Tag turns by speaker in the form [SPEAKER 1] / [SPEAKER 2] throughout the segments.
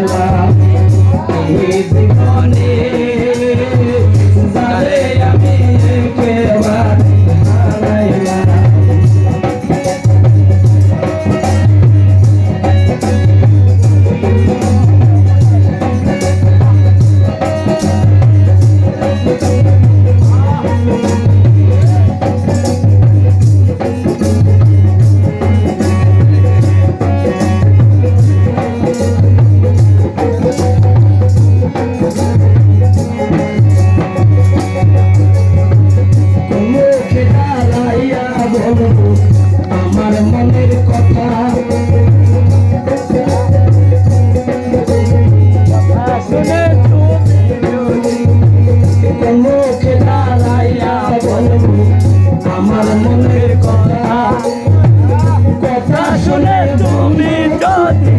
[SPEAKER 1] হারাইলাম এই জীবনে যারে আমি একেবারে হারাইলাম। আমার মনের কথা শুনে তুমি মুখে দাঁড়াইয়া বলবো আমার মনের কথা, কথা শুনে তুমি যদি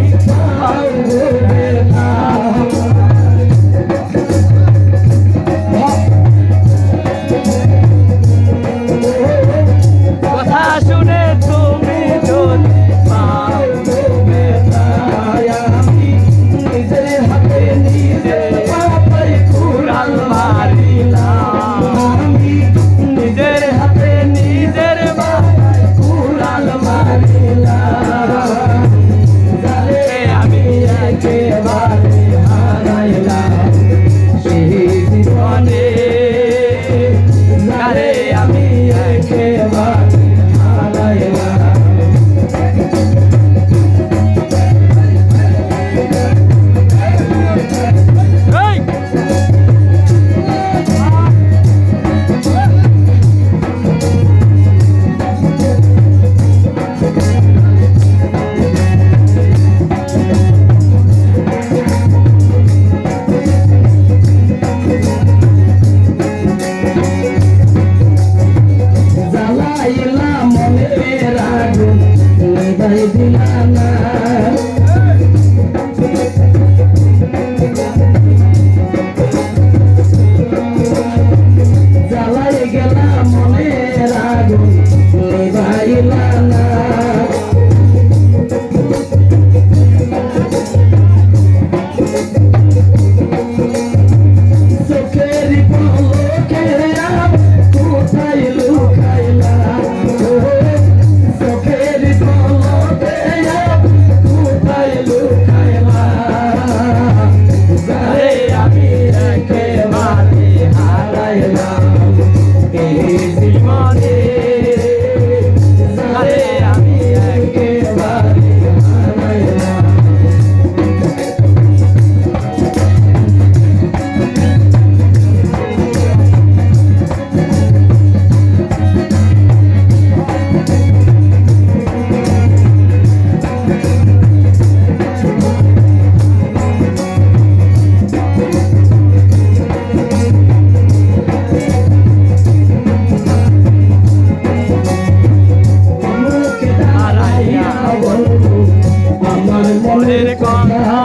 [SPEAKER 1] মনের কথা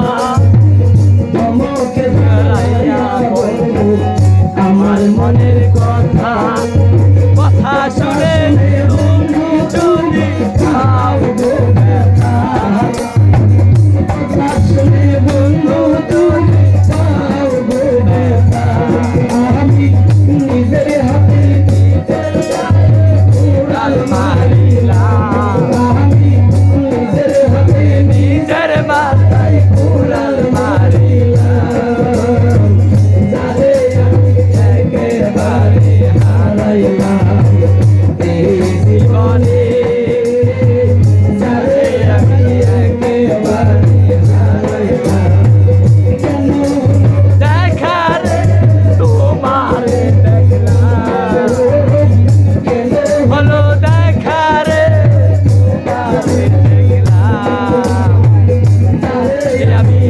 [SPEAKER 1] তোমাকে দাঁড়াইয়া বলবো আমার মনের কথা, কথা শুনে তুমি যদি খাও গো ব্যথা, কথা শুনে বন্ধু তুমি খাও গো ব্যথা, আমি নিজের হাতে উড়াল মারিলাম, আমি নিজের হাতে নিজের মাথায় উড়াল মারিলাম, যারে আমি একেবারে হারাইলাম এই জীবনে, যারে আমি একেবারে হারাইলাম। কেন দেখার তোমার দেখলাম, কেন হলো দেখার তোমার দেখলাম, যারে আমি